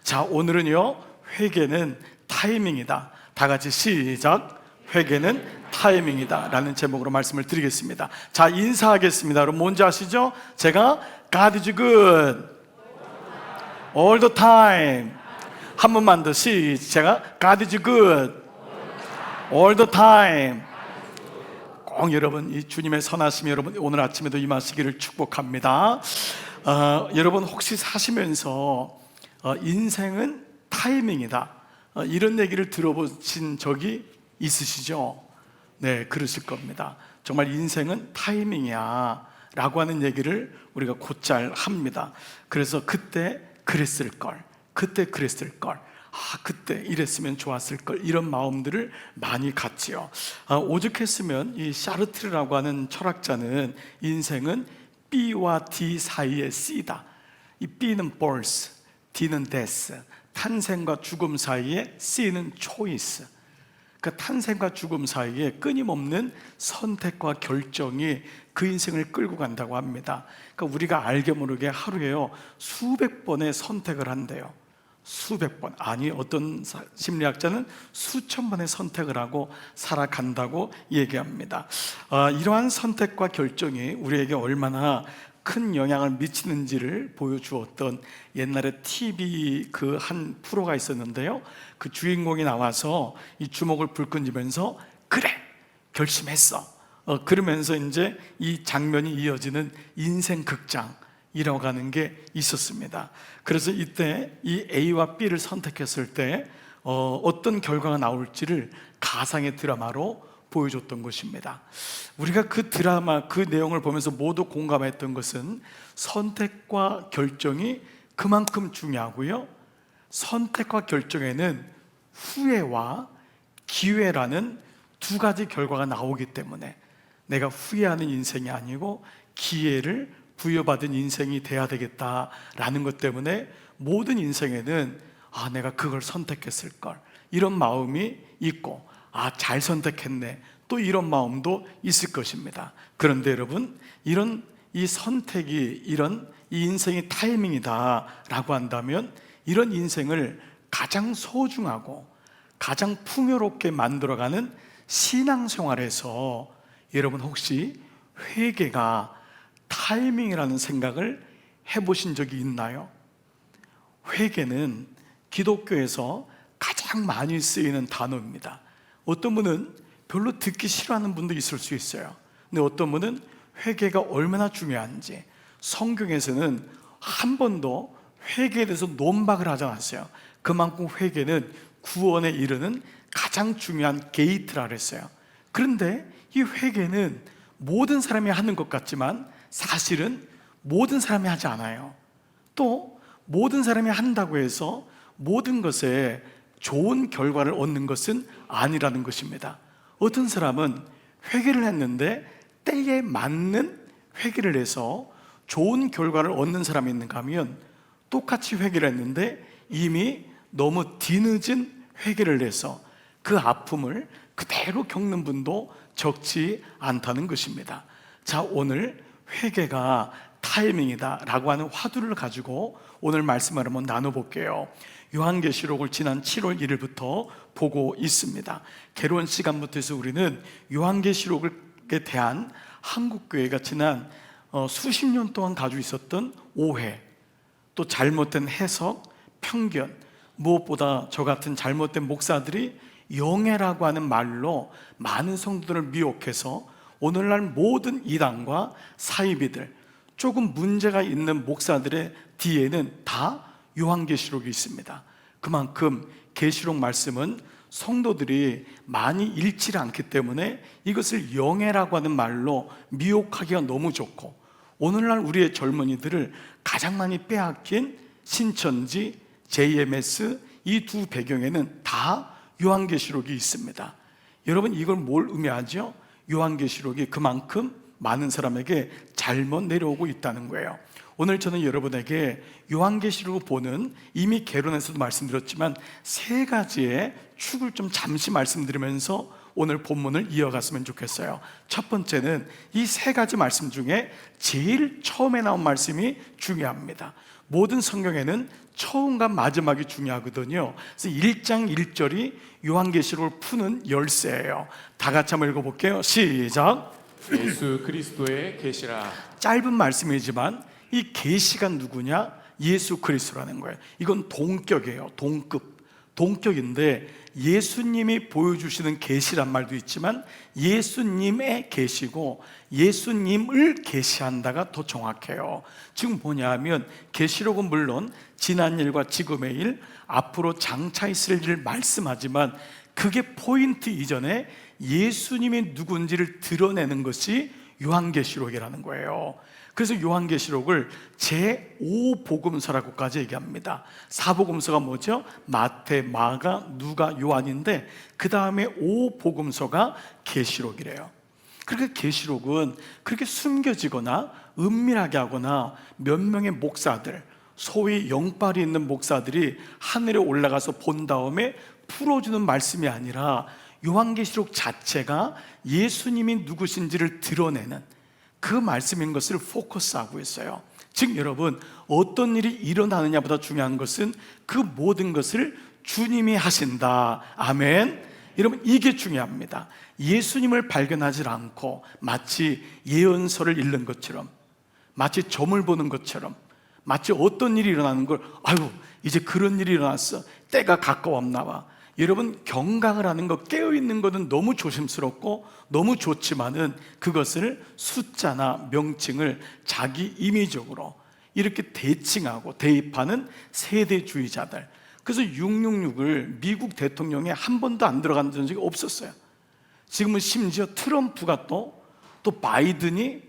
자, 오늘은요, 회개는 타이밍이다. 다 같이 시작. 회개는 타이밍이다 라는 제목으로 말씀을 드리겠습니다. 자, 인사하겠습니다. 여러분 뭔지 아시죠? 제가 God is good all the time. 한 번만 더 제가 God is good all the time. 꼭 여러분 이 주님의 선하심이 여러분 오늘 아침에도 임하시기를 축복합니다. 여러분 혹시 사시면서 인생은 타이밍이다 이런 얘기를 들어보신 적이 있으시죠? 네, 그러실 겁니다. 정말 인생은 타이밍이야 라고 하는 얘기를 우리가 곧잘 합니다. 그래서 그때 그랬을 걸, 그때 그랬을 걸, 그때 이랬으면 좋았을 걸, 이런 마음들을 많이 갖지요. 오죽했으면 이 샤르트르라고 하는 철학자는 인생은 B와 D 사이의 C다. 이 B는 birth, D는 death, 탄생과 죽음 사이에 C는 choice. 그 탄생과 죽음 사이에 끊임없는 선택과 결정이 그 인생을 끌고 간다고 합니다. 그러니까 우리가 알게 모르게 하루에요 수백 번의 선택을 한대요. 수백 번, 아니 어떤 심리학자는 수천 번의 선택을 하고 살아간다고 얘기합니다. 이러한 선택과 결정이 우리에게 얼마나 큰 영향을 미치는지를 보여주었던 옛날에 TV 그 한 프로가 있었는데요, 그 주인공이 나와서 이 주먹을 불끈지면서 그래 결심했어 그러면서 이제 이 장면이 이어지는 인생 극장이라고 하는 게 있었습니다. 그래서 이때 이 A와 B를 선택했을 때 어떤 결과가 나올지를 가상의 드라마로 보여줬던 것입니다. 우리가 그 드라마, 그 내용을 보면서 모두 공감했던 것은 선택과 결정이 그만큼 중요하고요, 선택과 결정에는 후회와 기회라는 두 가지 결과가 나오기 때문에 내가 후회하는 인생이 아니고 기회를 부여받은 인생이 돼야 되겠다라는 것 때문에 모든 인생에는 내가 그걸 선택했을 걸, 이런 마음이 있고 잘 선택했네 또 이런 마음도 있을 것입니다. 그런데 여러분, 이런 이 선택이 이런 이 인생의 타이밍이다 라고 한다면 이런 인생을 가장 소중하고 가장 풍요롭게 만들어가는 신앙생활에서 여러분 혹시 회개가 타이밍이라는 생각을 해보신 적이 있나요? 회개는 기독교에서 가장 많이 쓰이는 단어입니다. 어떤 분은 별로 듣기 싫어하는 분도 있을 수 있어요. 근데 어떤 분은 회개가 얼마나 중요한지, 성경에서는 한 번도 회개에 대해서 논박을 하지 않았어요. 그만큼 회개는 구원에 이르는 가장 중요한 게이트라 그랬어요. 그런데 이 회개는 모든 사람이 하는 것 같지만 사실은 모든 사람이 하지 않아요. 또 모든 사람이 한다고 해서 모든 것에 좋은 결과를 얻는 것은 아니라는 것입니다. 어떤 사람은 회개를 했는데 때에 맞는 회개를 해서 좋은 결과를 얻는 사람이 있는가 하면, 똑같이 회개를 했는데 이미 너무 뒤늦은 회개를 해서 그 아픔을 그대로 겪는 분도 적지 않다는 것입니다. 자, 오늘 회개가 타이밍이다 라고 하는 화두를 가지고 오늘 말씀을 한번 나눠볼게요. 요한계시록을 지난 7월 1일부터 보고 있습니다. 개론 시간부터 해서 우리는 요한계시록에 대한 한국교회가 지난 수십 년 동안 가지고 있었던 오해, 또 잘못된 해석, 편견, 무엇보다 저 같은 잘못된 목사들이 영해라고 하는 말로 많은 성도들을 미혹해서 오늘날 모든 이단과 사이비들, 조금 문제가 있는 목사들의 뒤에는 다 요한계시록이 있습니다. 그만큼 계시록 말씀은 성도들이 많이 읽지 않기 때문에 이것을 영해라고 하는 말로 미혹하기가 너무 좋고, 오늘날 우리의 젊은이들을 가장 많이 빼앗긴 신천지, JMS 이 두 배경에는 다 요한계시록이 있습니다. 여러분, 이걸 뭘 의미하죠? 요한계시록이 그만큼 많은 사람에게 잘못 내려오고 있다는 거예요. 오늘 저는 여러분에게 요한계시록을 보는, 이미 개론에서도 말씀드렸지만 세 가지의 축을 좀 잠시 말씀드리면서 오늘 본문을 이어갔으면 좋겠어요. 첫 번째는 이 세 가지 말씀 중에 제일 처음에 나온 말씀이 중요합니다. 모든 성경에는 처음과 마지막이 중요하거든요. 그래서 1장 1절이 요한계시록을 푸는 열쇠예요. 다 같이 한번 읽어볼게요. 시작. 예수 그리스도의 계시라. 짧은 말씀이지만 이 계시가 누구냐? 예수 그리스도라는 거예요. 이건 동격이에요. 동격인데 예수님이 보여주시는 계시란 말도 있지만 예수님의 계시고 예수님을 계시한다가 더 정확해요. 지금 뭐냐면 계시록은 물론 지난 일과 지금의 일, 앞으로 장차 있을 일을 말씀하지만 그게 포인트 이전에 예수님이 누군지를 드러내는 것이 요한계시록이라는 거예요. 그래서 요한계시록을 제5복음서라고까지 얘기합니다. 4복음서가 뭐죠? 마태, 마가, 누가, 요한인데 그 다음에 5복음서가 계시록이래요. 그렇게 계시록은 그렇게 숨겨지거나 은밀하게 하거나 몇 명의 목사들, 소위 영빨이 있는 목사들이 하늘에 올라가서 본 다음에 풀어주는 말씀이 아니라 요한계시록 자체가 예수님이 누구신지를 드러내는 그 말씀인 것을 포커스하고 있어요. 즉 여러분, 어떤 일이 일어나느냐보다 중요한 것은 그 모든 것을 주님이 하신다. 아멘. 여러분, 이게 중요합니다. 예수님을 발견하지 않고 마치 예언서를 읽는 것처럼, 마치 점을 보는 것처럼, 마치 어떤 일이 일어나는 걸 아유 이제 그런 일이 일어났어, 때가 가까웠나 봐. 여러분, 경각을 하는 것, 깨어있는 것은 너무 조심스럽고 너무 좋지만은 그것을 숫자나 명칭을 자기 임의적으로 이렇게 대칭하고 대입하는 세대주의자들. 그래서 666을 미국 대통령에 한 번도 안 들어간 적이 없었어요. 지금은 심지어 트럼프가 또 바이든이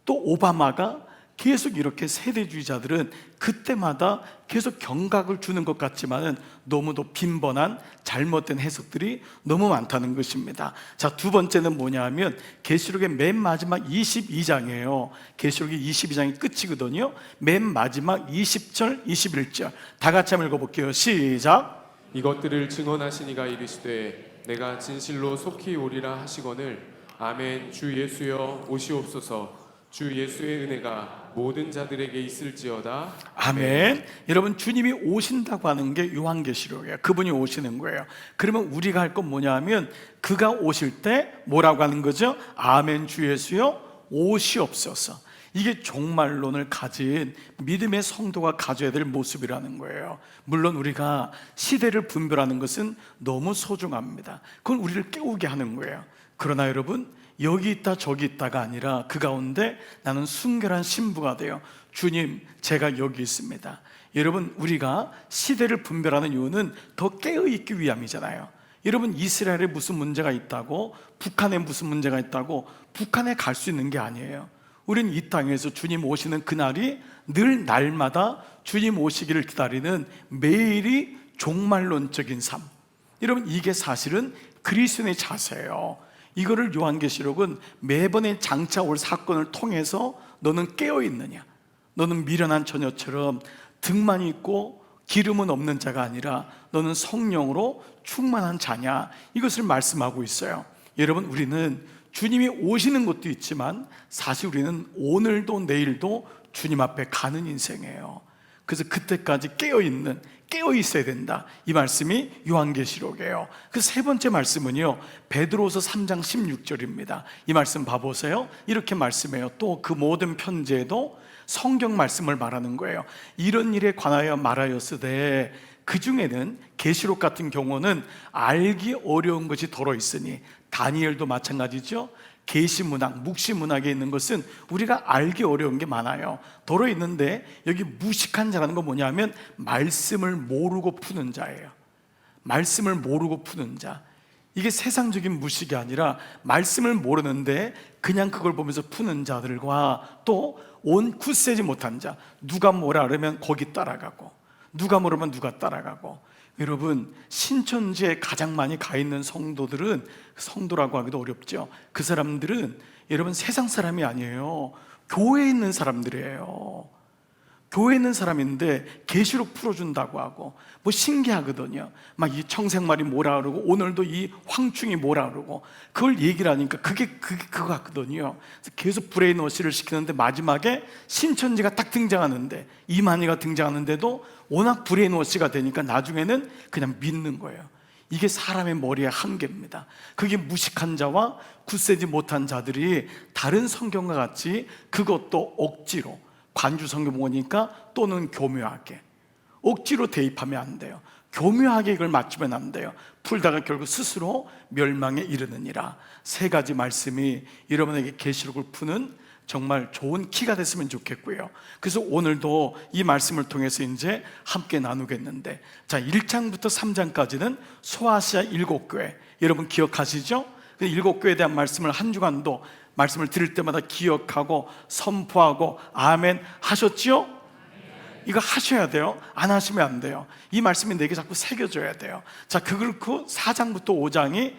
또 오바마가 계속 이렇게 세대주의자들은 그때마다 계속 경각을 주는 것 같지만은 너무도 빈번한 잘못된 해석들이 너무 많다는 것입니다. 자, 두 번째는 뭐냐 하면 계시록의 맨 마지막 22장이에요. 계시록이 22장이 끝이거든요. 맨 마지막 20절, 21절 다 같이 한번 읽어볼게요. 시작. 이것들을 증언하시니가 이르시되 내가 진실로 속히 오리라 하시거늘 아멘. 주 예수여 오시옵소서. 주 예수의 은혜가 모든 자들에게 있을지어다. 아멘. 여러분, 주님이 오신다고 하는 게 요한계시록이에요. 그분이 오시는 거예요. 그러면 우리가 할 건 뭐냐 하면 그가 오실 때 뭐라고 하는 거죠? 아멘. 주 예수여 오시옵소서. 이게 종말론을 가진 믿음의 성도가 가져야 될 모습이라는 거예요. 물론 우리가 시대를 분별하는 것은 너무 소중합니다. 그건 우리를 깨우게 하는 거예요. 그러나 여러분, 여기 있다 저기 있다가 아니라 그 가운데 나는 순결한 신부가 되어 주님, 제가 여기 있습니다. 여러분, 우리가 시대를 분별하는 이유는 더 깨어있기 위함이잖아요. 여러분, 이스라엘에 무슨 문제가 있다고, 북한에 무슨 문제가 있다고 북한에 갈 수 있는 게 아니에요. 우리는 이 땅에서 주님 오시는 그날이 늘 날마다 주님 오시기를 기다리는 매일이 종말론적인 삶. 여러분, 이게 사실은 그리스도인의 자세예요. 이거를 요한계시록은 매번의 장차 올 사건을 통해서 너는 깨어있느냐, 너는 미련한 처녀처럼 등만 있고 기름은 없는 자가 아니라 너는 성령으로 충만한 자냐, 이것을 말씀하고 있어요. 여러분, 우리는 주님이 오시는 것도 있지만 사실 우리는 오늘도 내일도 주님 앞에 가는 인생이에요. 그래서 그때까지 깨어 있어야 된다, 이 말씀이 요한계시록이에요. 그 세 번째 말씀은요, 베드로서 3장 16절입니다. 이 말씀 봐보세요. 이렇게 말씀해요. 또 그 모든 편지에도 성경 말씀을 말하는 거예요. 이런 일에 관하여 말하였으되 그 중에는 계시록 같은 경우는 알기 어려운 것이 덜어 있으니, 다니엘도 마찬가지죠. 계시문학, 묵시문학에 있는 것은 우리가 알기 어려운 게 많아요. 덜어 있는데 여기 무식한 자라는 건 뭐냐면 말씀을 모르고 푸는 자예요. 말씀을 모르고 푸는 자. 이게 세상적인 무식이 아니라 말씀을 모르는데 그냥 그걸 보면서 푸는 자들과 또 온 굳세지 못한 자, 누가 뭐라 그러면 거기 따라가고, 누가 모르면 누가 따라가고. 여러분, 신천지에 가장 많이 가 있는 성도들은, 성도라고 하기도 어렵죠. 그 사람들은 여러분 세상 사람이 아니에요. 교회에 있는 사람들이에요. 교회에 있는 사람인데 계시록 풀어준다고 하고 뭐 신기하거든요. 막 이 청생말이 뭐라 그러고 오늘도 이 황충이 뭐라 그러고 그걸 얘기를 하니까 그게 그거 같거든요. 그래서 계속 브레인워시를 시키는데 마지막에 신천지가 딱 등장하는데, 이만희가 등장하는데도 워낙 브레인워시가 되니까 나중에는 그냥 믿는 거예요. 이게 사람의 머리의 한계입니다. 그게 무식한 자와 굳세지 못한 자들이 다른 성경과 같이 그것도 억지로 관주 성경 보니까 또는 교묘하게 억지로 대입하면 안 돼요. 교묘하게 이걸 맞추면 안 돼요. 풀다가 결국 스스로 멸망에 이르느니라. 세 가지 말씀이 여러분에게 계시록을 푸는 정말 좋은 키가 됐으면 좋겠고요. 그래서 오늘도 이 말씀을 통해서 이제 함께 나누겠는데, 자, 1장부터 3장까지는 소아시아 7교회, 여러분 기억하시죠? 그 7교회에 대한 말씀을 한 주간도 말씀을 들을 때마다 기억하고 선포하고 아멘 하셨지요? 이거 하셔야 돼요. 안 하시면 안 돼요. 이 말씀이 내게 자꾸 새겨져야 돼요. 자, 그렇고 4장부터 5장이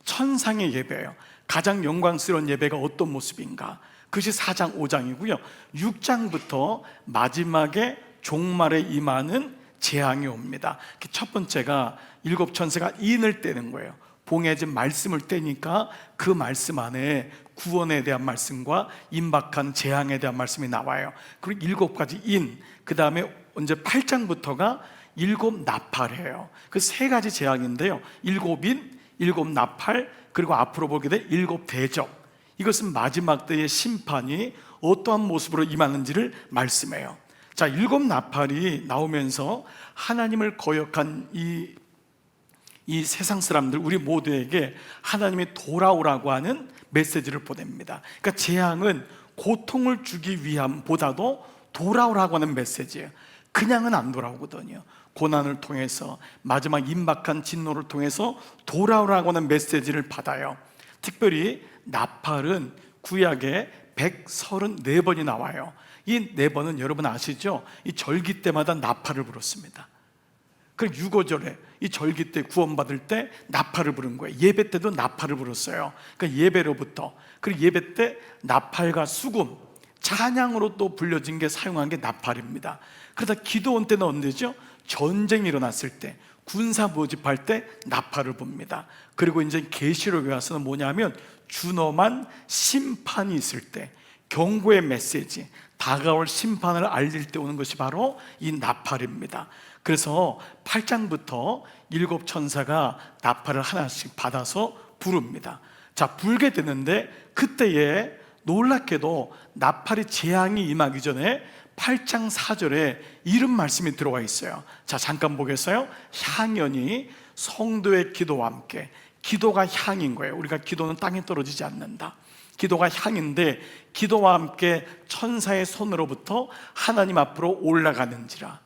천상의 예배예요. 가장 영광스러운 예배가 어떤 모습인가, 그것이 4장 5장이고요 6장부터 마지막에 종말에 임하는 재앙이 옵니다. 첫 번째가 7천사가 인을 떼는 거예요. 봉해진 말씀을 떼니까 그 말씀 안에 구원에 대한 말씀과 임박한 재앙에 대한 말씀이 나와요. 그리고 7가지 인, 그 다음에 이제 8장부터가 7 나팔이에요. 그 3가지 재앙인데요, 7인, 7 나팔, 그리고 앞으로 보게 될 7 대적. 이것은 마지막 때의 심판이 어떠한 모습으로 임하는지를 말씀해요. 자, 7 나팔이 나오면서 하나님을 거역한 이 세상 사람들, 우리 모두에게 하나님이 돌아오라고 하는 메시지를 보냅니다. 그러니까 재앙은 고통을 주기 위함보다도 돌아오라고 하는 메시지예요. 그냥은 안 돌아오거든요. 고난을 통해서, 마지막 임박한 진노를 통해서 돌아오라고 하는 메시지를 받아요. 특별히 나팔은 구약에 134번이 나와요. 이 4번은 여러분 아시죠? 이 절기 때마다 나팔을 불었습니다. 그리고 유거절에 이 절기 때 구원받을 때 나팔을 부른 거예요. 예배 때도 나팔을 불었어요. 그러니까 예배로부터, 그리고 예배 때 나팔과 수금, 찬양으로 또 불려진 게 사용한 게 나팔입니다. 그러다 기도원 때는 언제죠? 전쟁이 일어났을 때, 군사 모집할 때 나팔을 붑니다. 그리고 이제 계시록에 와서는 뭐냐면 준엄한 심판이 있을 때, 경고의 메시지, 다가올 심판을 알릴 때 오는 것이 바로 이 나팔입니다. 그래서 8장부터 7 천사가 나팔을 하나씩 받아서 부릅니다. 자, 불게 되는데 그때에 놀랍게도 나팔의 재앙이 임하기 전에 8장 4절에 이런 말씀이 들어와 있어요. 자, 잠깐 보겠어요? 향연이 성도의 기도와 함께, 기도가 향인 거예요. 우리가 기도는 땅에 떨어지지 않는다. 기도가 향인데 기도와 함께 천사의 손으로부터 하나님 앞으로 올라가는지라.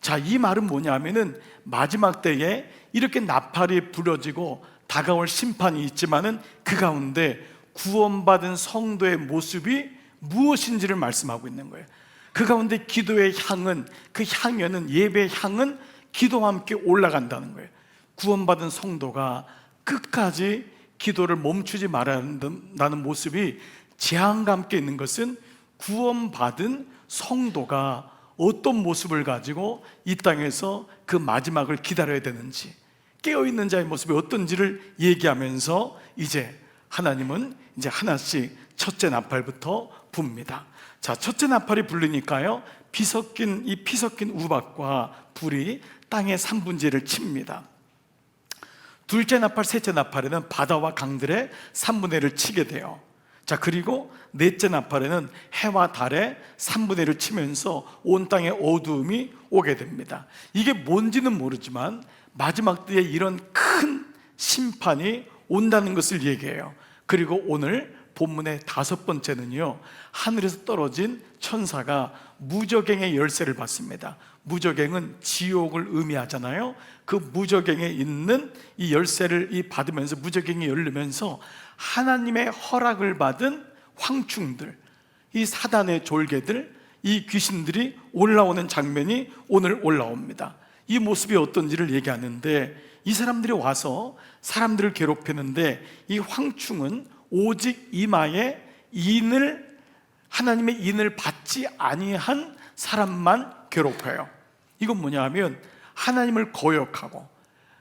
자, 이 말은 뭐냐면은 마지막 때에 이렇게 나팔이 불어지고 다가올 심판이 있지만은 그 가운데 구원받은 성도의 모습이 무엇인지를 말씀하고 있는 거예요. 그 가운데 기도의 향은, 그 향연은, 예배의 향은 기도와 함께 올라간다는 거예요. 구원받은 성도가 끝까지 기도를 멈추지 말아야 한다는 모습이 재앙과 함께 있는 것은 구원받은 성도가 어떤 모습을 가지고 이 땅에서 그 마지막을 기다려야 되는지, 깨어있는 자의 모습이 어떤지를 얘기하면서 이제 하나님은 이제 하나씩 첫째 나팔부터 붑니다. 자, 첫째 나팔이 불리니까요, 피 섞인 우박과 불이 땅의 3분의 1을 칩니다. 둘째 나팔, 셋째 나팔에는 바다와 강들의 3분의 1을 치게 돼요. 자, 그리고 넷째 나팔에는 해와 달의 3분의 1을 치면서 온 땅에 어두움이 오게 됩니다. 이게 뭔지는 모르지만 마지막 때에 이런 큰 심판이 온다는 것을 얘기해요. 그리고 오늘 본문의 5번째는요, 하늘에서 떨어진 천사가 무저갱의 열쇠를 받습니다. 무저갱은 지옥을 의미하잖아요. 그 무저갱에 있는 이 열쇠를 받으면서, 무저갱이 열리면서 하나님의 허락을 받은 황충들, 이 사단의 졸개들, 이 귀신들이 올라오는 장면이 오늘 올라옵니다. 이 모습이 어떤지를 얘기하는데, 이 사람들이 와서 사람들을 괴롭히는데 이 황충은 오직 이마에 인을, 하나님의 인을 받지 아니한 사람만 괴롭혀요. 이건 뭐냐 하면 하나님을 거역하고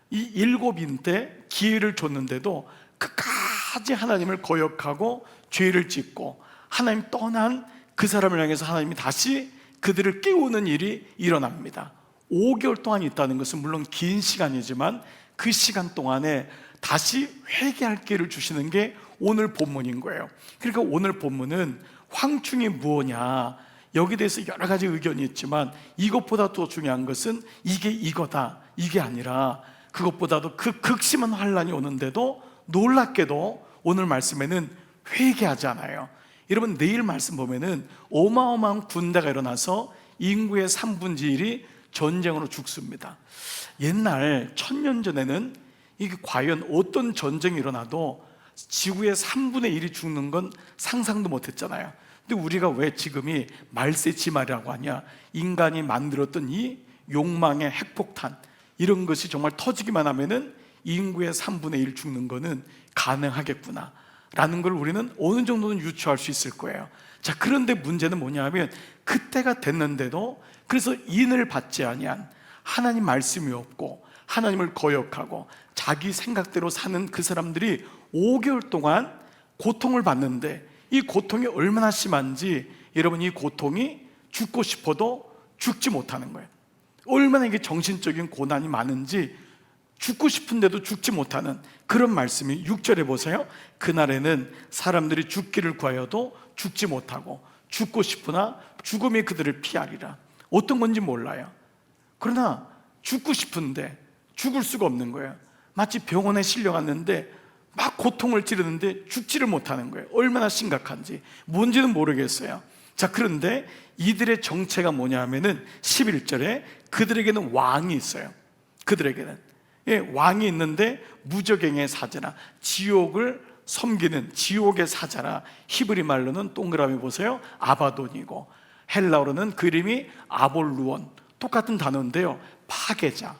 이 7인때 기회를 줬는데도 끝까지 하나님을 거역하고 죄를 짓고 하나님 떠난 그 사람을 향해서 하나님이 다시 그들을 깨우는 일이 일어납니다. 5개월 동안 있다는 것은 물론 긴 시간이지만 그 시간 동안에 다시 회개할 기회를 주시는 게 오늘 본문인 거예요. 그러니까 오늘 본문은 황충이 무엇냐, 여기에 대해서 여러 가지 의견이 있지만 이것보다 더 중요한 것은 이게 이거다, 이게 아니라 그것보다도 그 극심한 환란이 오는데도 놀랍게도 오늘 말씀에는 회개하지 않아요. 여러분, 내일 말씀 보면은 어마어마한 군대가 일어나서 인구의 3분의 1이 전쟁으로 죽습니다. 옛날 1000년 전에는 이게 과연 어떤 전쟁이 일어나도 지구의 3분의 1이 죽는 건 상상도 못했잖아요. 근데 우리가 왜 지금이 말세지말이라고 하냐, 인간이 만들었던 이 욕망의 핵폭탄, 이런 것이 정말 터지기만 하면은 인구의 3분의 1 죽는 거는 가능하겠구나 라는 걸 우리는 어느 정도는 유추할 수 있을 거예요. 자, 그런데 문제는 뭐냐 하면 그때가 됐는데도, 그래서 인을 받지 아니한, 하나님 말씀이 없고 하나님을 거역하고 자기 생각대로 사는 그 사람들이 5개월 동안 고통을 받는데, 이 고통이 얼마나 심한지 여러분, 이 고통이 죽고 싶어도 죽지 못하는 거예요. 얼마나 이게 정신적인 고난이 많은지 죽고 싶은데도 죽지 못하는 그런 말씀이 6절에 보세요. 그날에는 사람들이 죽기를 구하여도 죽지 못하고 죽고 싶으나 죽음이 그들을 피하리라. 어떤 건지 몰라요. 그러나 죽고 싶은데 죽을 수가 없는 거예요. 마치 병원에 실려갔는데 막 고통을 찌르는데 죽지를 못하는 거예요. 얼마나 심각한지 뭔지는 모르겠어요. 자, 그런데 이들의 정체가 뭐냐 하면은 11절에 그들에게는 왕이 있어요. 그들에게는 왕이 있는데 무저갱의 사자라, 지옥을 섬기는 지옥의 사자라. 히브리 말로는 동그라미 보세요, 아바돈이고 헬라어로는 그 이름이 아볼루온, 똑같은 단어인데요, 파괴자,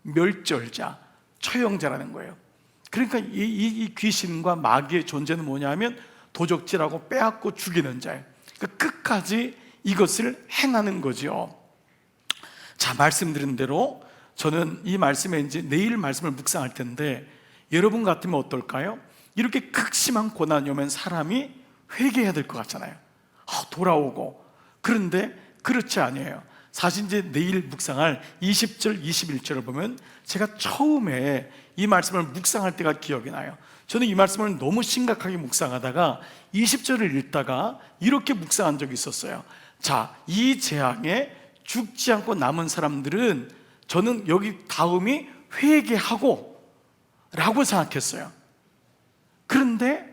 멸절자, 처형자라는 거예요. 그러니까 이 귀신과 마귀의 존재는 뭐냐 하면 도적질하고 빼앗고 죽이는 자예요. 그러니까 끝까지 이것을 행하는 거죠. 자, 말씀드린 대로 저는 이 말씀에 이제 내일 말씀을 묵상할 텐데, 여러분 같으면 어떨까요? 이렇게 극심한 고난이 오면 사람이 회개해야 될 것 같잖아요. 돌아오고. 그런데 그렇지 아니에요. 사실 이제 내일 묵상할 20절, 21절을 보면 제가 처음에 이 말씀을 묵상할 때가 기억이 나요. 저는 이 말씀을 너무 심각하게 묵상하다가 20절을 읽다가 이렇게 묵상한 적이 있었어요. 자, 이 재앙에 죽지 않고 남은 사람들은 저는 여기 다음이 회개하고 라고 생각했어요. 그런데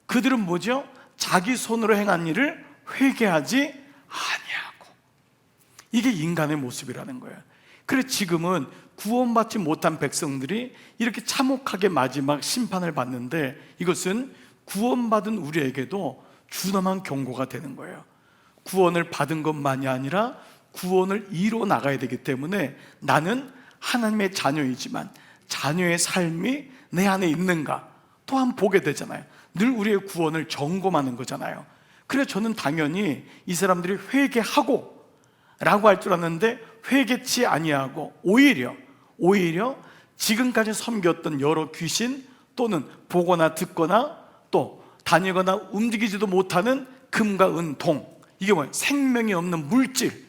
그들은 뭐죠? 자기 손으로 행한 일을 회개하지 아니하고. 이게 인간의 모습이라는 거예요. 그래서 지금은 구원받지 못한 백성들이 이렇게 참혹하게 마지막 심판을 받는데, 이것은 구원받은 우리에게도 준엄한 경고가 되는 거예요. 구원을 받은 것만이 아니라 구원을 이루어 나가야 되기 때문에 나는 하나님의 자녀이지만 자녀의 삶이 내 안에 있는가 또한 보게 되잖아요. 늘 우리의 구원을 점검하는 거잖아요. 그래서 저는 당연히 이 사람들이 회개하고 라고 할 줄 알았는데 회개치 아니하고 오히려 지금까지 섬겼던 여러 귀신 또는 보거나 듣거나 또 다니거나 움직이지도 못하는 금과 은, 동, 이게 뭐예요? 생명이 없는 물질,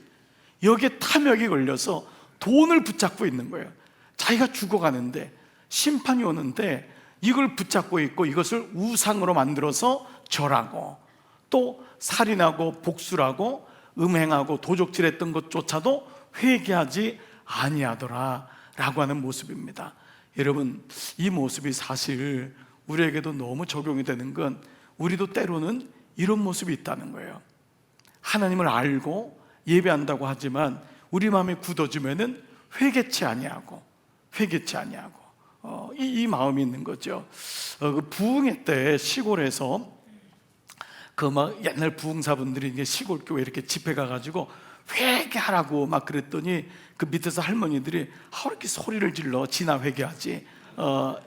여기에 탐욕이 걸려서 돈을 붙잡고 있는 거예요. 자기가 죽어가는데 심판이 오는데 이걸 붙잡고 있고 이것을 우상으로 만들어서 절하고 또 살인하고 복술하고 음행하고 도적질했던 것조차도 회개하지 아니하더라 라고 하는 모습입니다. 여러분, 이 모습이 사실 우리에게도 너무 적용이 되는 건 우리도 때로는 이런 모습이 있다는 거예요. 하나님을 알고 예배한다고 하지만 우리 마음이 굳어지면은 회개치 아니하고 이 마음이 있는 거죠. 그 부흥회 때 시골에서 그 막 옛날 부흥사분들이 이제 시골 교회 이렇게 집회 가가지고 회개하라고 막 그랬더니 그 밑에서 할머니들이 왜 이렇게 소리를 질러, 지나 회개하지,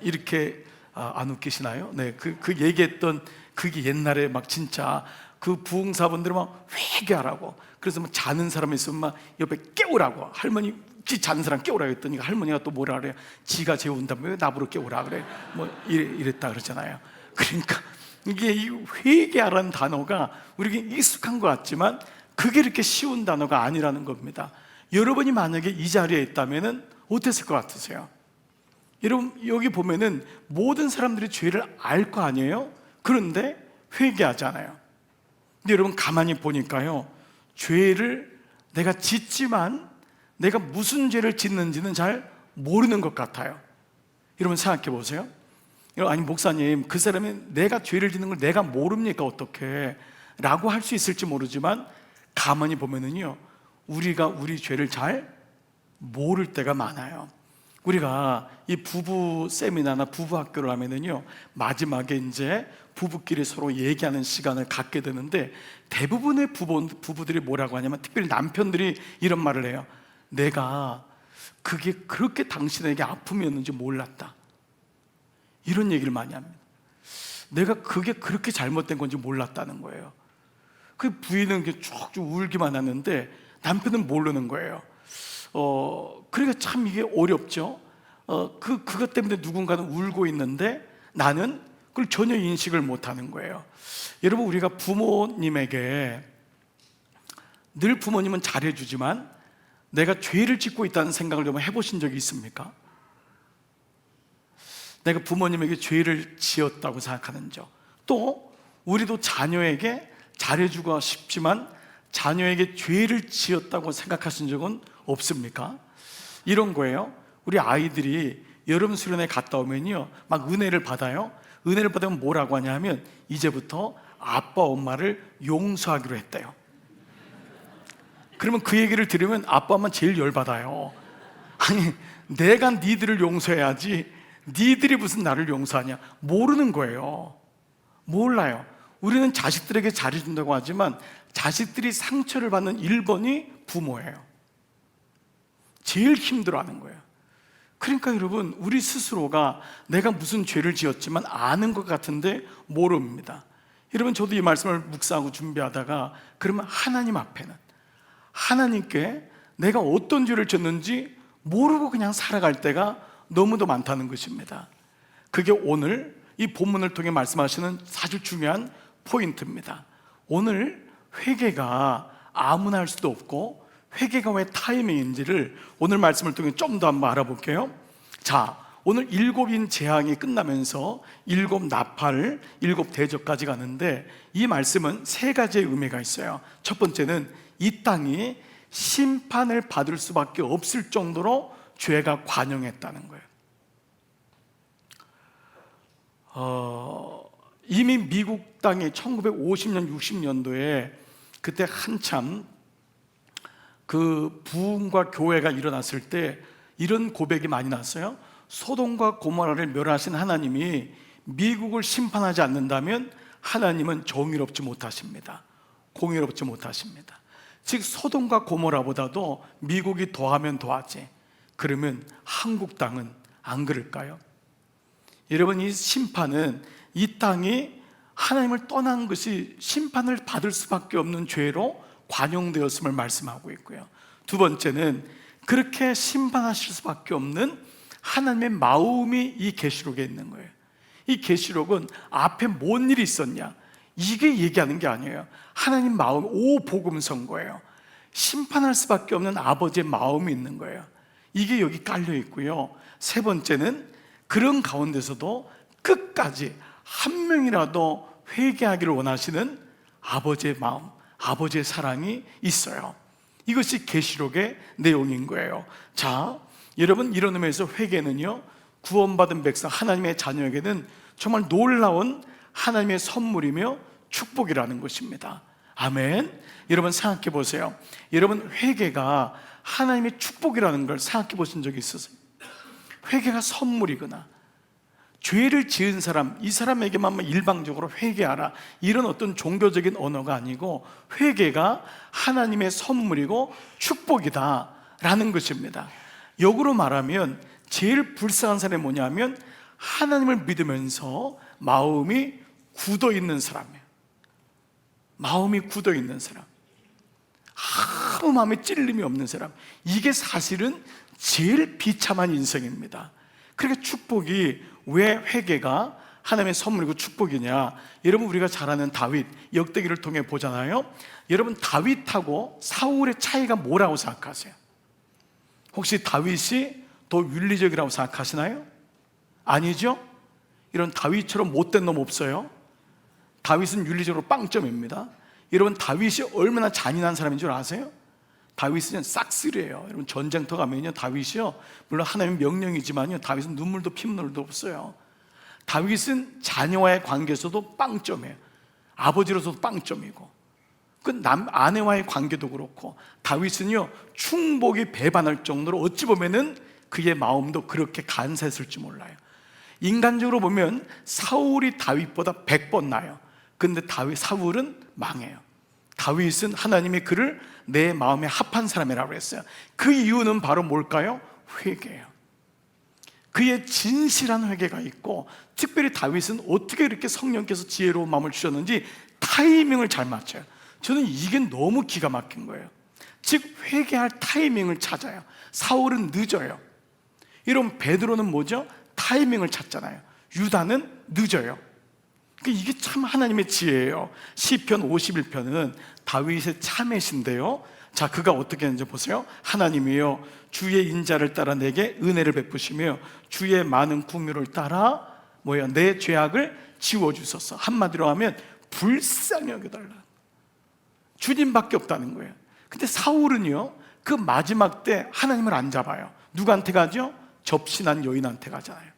이렇게 안 웃기시나요? 네, 그 얘기했던 그게 옛날에 막 진짜 그 부흥사분들은 막 회개하라고, 그래서 막 자는 사람이 있으면 막 옆에 깨우라고, 할머니 자는 사람 깨우라고 했더니 할머니가 또 뭐라 그래요? 지가 재운다면 왜 나보러 깨우라 그래? 뭐 이랬다 그러잖아요. 그러니까 이게 이 회개하라는 단어가 우리에게 익숙한 것 같지만 그게 이렇게 쉬운 단어가 아니라는 겁니다. 여러분이 만약에 이 자리에 있다면 어땠을 것 같으세요? 여러분, 여기 보면은 모든 사람들이 죄를 알 거 아니에요? 그런데 회개하지 않아요. 근데 여러분 가만히 보니까요, 죄를 내가 짓지만 내가 무슨 죄를 짓는지는 잘 모르는 것 같아요. 여러분 생각해 보세요. 아니 목사님, 그 사람이 내가 죄를 짓는 걸 내가 모릅니까 어떻게? 라고 할 수 있을지 모르지만 가만히 보면은요, 우리가 우리 죄를 잘 모를 때가 많아요. 우리가 이 부부 세미나나 부부 학교를 하면은요, 마지막에 이제 부부끼리 서로 얘기하는 시간을 갖게 되는데 대부분의 부부들이 뭐라고 하냐면, 특별히 남편들이 이런 말을 해요. 내가 그게 그렇게 당신에게 아픔이었는지 몰랐다, 이런 얘기를 많이 합니다. 내가 그게 그렇게 잘못된 건지 몰랐다는 거예요. 그 부인은 쭉쭉 울기만 하는데 남편은 모르는 거예요. 그러니까 참 이게 어렵죠. 그것 때문에 누군가는 울고 있는데 나는 그걸 전혀 인식을 못하는 거예요. 여러분, 우리가 부모님에게 늘 부모님은 잘해주지만 내가 죄를 짓고 있다는 생각을 좀 해보신 적이 있습니까? 내가 부모님에게 죄를 지었다고 생각하는 적, 또 우리도 자녀에게 잘해주고 싶지만 자녀에게 죄를 지었다고 생각하신 적은 없습니까? 이런 거예요. 우리 아이들이 여름 수련회 갔다 오면요, 막 은혜를 받아요. 은혜를 받으면 뭐라고 하냐면 이제부터 아빠 엄마를 용서하기로 했대요. 그러면 그 얘기를 들으면 아빠 엄마 제일 열받아요. 아니, 내가 니들을 용서해야지 니들이 무슨 나를 용서하냐. 모르는 거예요. 몰라요. 우리는 자식들에게 잘해준다고 하지만 자식들이 상처를 받는 1번이 부모예요. 제일 힘들어하는 거예요. 그러니까 여러분, 우리 스스로가 내가 무슨 죄를 지었지만 아는 것 같은데 모릅니다. 여러분, 저도 이 말씀을 묵상하고 준비하다가 그러면 하나님 앞에는, 하나님께 내가 어떤 죄를 졌는지 모르고 그냥 살아갈 때가 너무도 많다는 것입니다. 그게 오늘 이 본문을 통해 말씀하시는 사실 중요한 포인트입니다. 오늘 회개가 아무나 할 수도 없고 회개가 왜 타이밍인지를 오늘 말씀을 통해 좀 더 한번 알아볼게요. 자, 오늘 7인 재앙이 끝나면서 7 나팔, 7 대접까지 가는데 이 말씀은 3가지의 의미가 있어요. 첫 번째는 이 땅이 심판을 받을 수밖에 없을 정도로 죄가 관영했다는 거예요. 이미 미국 땅에 1950년, 60년도에 그때 한참 그 부흥과 교회가 일어났을 때 이런 고백이 많이 났어요. 소돔과 고모라를 멸하신 하나님이 미국을 심판하지 않는다면 하나님은 정의롭지 못하십니다. 공의롭지 못하십니다. 즉 소돔과 고모라보다도 미국이 더하면 더하지, 그러면 한국 땅은 안 그럴까요? 여러분, 이 심판은 이 땅이 하나님을 떠난 것이 심판을 받을 수밖에 없는 죄로 관용되었음을 말씀하고 있고요. 두 번째는 그렇게 심판하실 수밖에 없는 하나님의 마음이 이 계시록에 있는 거예요. 이 계시록은 앞에 뭔 일이 있었냐, 이게 얘기하는 게 아니에요. 하나님 마음, 오복음서인 심판할 수밖에 없는 아버지의 마음이 있는 거예요. 이게 여기 깔려 있고요. 세 번째는 그런 가운데서도 끝까지 한 명이라도 회개하기를 원하시는 아버지의 마음, 아버지의 사랑이 있어요. 이것이 계시록의 내용인 거예요. 자, 여러분, 이런 의미에서 회개는요, 구원받은 백성 하나님의 자녀에게는 정말 놀라운 하나님의 선물이며 축복이라는 것입니다. 아멘. 여러분 생각해 보세요. 여러분, 회개가 하나님의 축복이라는 걸 생각해 보신 적이 있으세요? 회개가 선물이거나 죄를 지은 사람, 이 사람에게만 일방적으로 회개하라, 이런 어떤 종교적인 언어가 아니고 회개가 하나님의 선물이고 축복이다 라는 것입니다. 역으로 말하면 제일 불쌍한 사람이 뭐냐면 하나님을 믿으면서 마음이 굳어있는 사람이에요. 마음이 굳어 있는 사람, 아무 마음에 찔림이 없는 사람, 이게 사실은 제일 비참한 인생입니다. 그러니까 축복이 왜 회개가 하나님의 선물이고 축복이냐? 여러분, 우리가 잘 아는 다윗, 역대기를 통해 보잖아요. 여러분, 다윗하고 사울의 차이가 뭐라고 생각하세요? 혹시 다윗이 더 윤리적이라고 생각하시나요? 아니죠? 이런 다윗처럼 못된 놈 없어요. 다윗은 윤리적으로 빵점입니다. 여러분, 다윗이 얼마나 잔인한 사람인 줄 아세요? 다윗은 싹쓸이에요. 여러분, 전쟁터 가면요, 다윗이요, 물론 하나님의 명령이지만요, 다윗은 눈물도 피눈물도 없어요. 다윗은 자녀와의 관계에서도 빵점이에요. 아버지로서도 빵점이고, 그 아내와의 관계도 그렇고, 다윗은요, 충복이 배반할 정도로 어찌 보면은 그의 마음도 그렇게 간사했을지 몰라요. 인간적으로 보면 사울이 다윗보다 100번 나아요. 근데 사울은 망해요. 다윗은 하나님이 그를 내 마음에 합한 사람이라고 했어요. 그 이유는 바로 뭘까요? 회개예요. 그의 진실한 회개가 있고, 특별히 다윗은 어떻게 이렇게 성령께서 지혜로운 마음을 주셨는지 타이밍을 잘 맞춰요. 저는 이게 너무 기가 막힌 거예요. 즉, 회개할 타이밍을 찾아요. 사울은 늦어요. 이런 베드로는 뭐죠? 타이밍을 찾잖아요. 유다는 늦어요. 이게 참 하나님의 지혜예요. 시편 51편은 다윗의 참회신데요, 자, 그가 어떻게 했는지 보세요. 하나님이여, 주의 인자를 따라 내게 은혜를 베푸시며 주의 많은 국류를 따라 내 죄악을 지워주소서. 한마디로 하면 불쌍히 여겨달라. 주님밖에 없다는 거예요. 근데 사울은요, 그 마지막 때 하나님을 안 잡아요. 누구한테 가죠? 접신한 여인한테 가잖아요.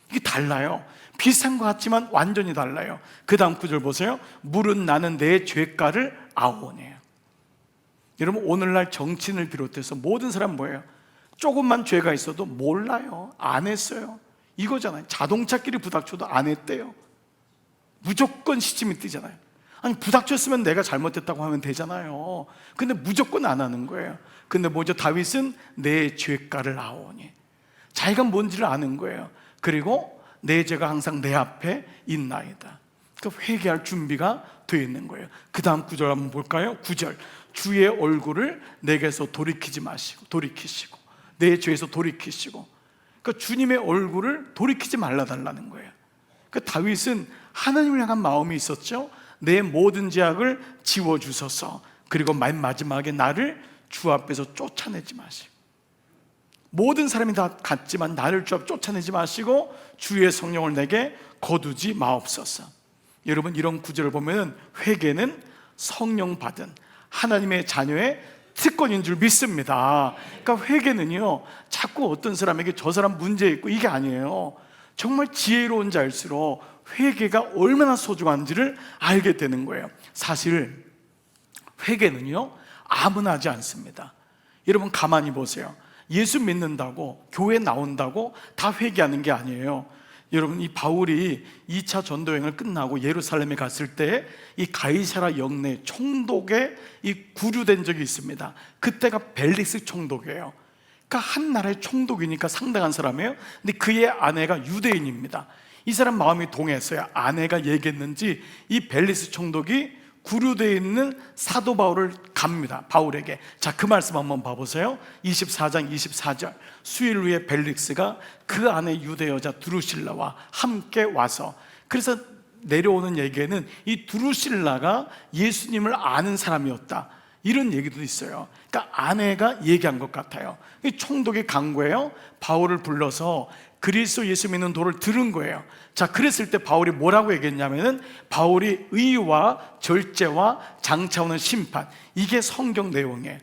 이게 달라요. 비슷한 것 같지만 완전히 달라요. 그 다음 구절 보세요. 물은 나는 내 죄가를 아오네요. 여러분, 오늘날 정치인을 비롯해서 모든 사람 뭐예요? 조금만 죄가 있어도 몰라요. 안 했어요. 이거잖아요. 자동차끼리 부닥쳐도 안 했대요. 무조건 시침이 뜨잖아요. 아니, 부닥쳤으면 내가 잘못했다고 하면 되잖아요. 근데 무조건 안 하는 거예요. 근데 뭐죠? 다윗은 내 죄가를 아오니, 자기가 뭔지를 아는 거예요. 그리고 내 죄가 항상 내 앞에 있나이다. 그러니까 회개할 준비가 되어 있는 거예요. 그 다음 구절 한번 볼까요? 9절. 주의 얼굴을 내게서 돌이키시고 내 죄에서 돌이키시고. 그러니까 주님의 얼굴을 돌이키지 말라달라는 거예요. 그러니까 다윗은 하나님을 향한 마음이 있었죠. 내 모든 죄악을 지워주소서. 그리고 맨 마지막에 나를 주 앞에서 쫓아내지 마시고, 모든 사람이 다 같지만 나를 주 앞 쫓아내지 마시고 주의 성령을 내게 거두지 마옵소서. 여러분, 이런 구절을 보면 회개는 성령 받은 하나님의 자녀의 특권인 줄 믿습니다. 그러니까 회개는요, 자꾸 어떤 사람에게 저 사람 문제 있고 이게 아니에요. 정말 지혜로운 자일수록 회개가 얼마나 소중한지를 알게 되는 거예요. 사실 회개는요, 아무나 하지 않습니다. 여러분, 가만히 보세요. 예수 믿는다고, 교회 나온다고 다 회개하는 게 아니에요. 여러분, 이 바울이 2차 전도여행을 끝나고 예루살렘에 갔을 때 이 가이사라 영내 총독에 구류된 적이 있습니다. 그때가 벨릭스 총독이에요. 그러니까 한 나라의 총독이니까 상당한 사람이에요. 근데 그의 아내가 유대인입니다. 이 사람 마음이 동했어요. 아내가 얘기했는지 이 벨릭스 총독이 구류되어 있는 사도 바울을 갑니다. 바울에게. 자, 그 말씀 한번 봐보세요. 24장 24절. 수일 후에 벨릭스가 그 안에 유대 여자 두루실라와 함께 와서, 그래서 내려오는 얘기에는 이 두루실라가 예수님을 아는 사람이었다, 이런 얘기도 있어요. 그러니까 아내가 얘기한 것 같아요. 이 총독이 간 거예요. 바울을 불러서 그리스도 예수 믿는 도를 들은 거예요. 자, 그랬을 때 바울이 뭐라고 얘기했냐면은, 바울이 의와 절제와 장차오는 심판, 이게 성경 내용이에요.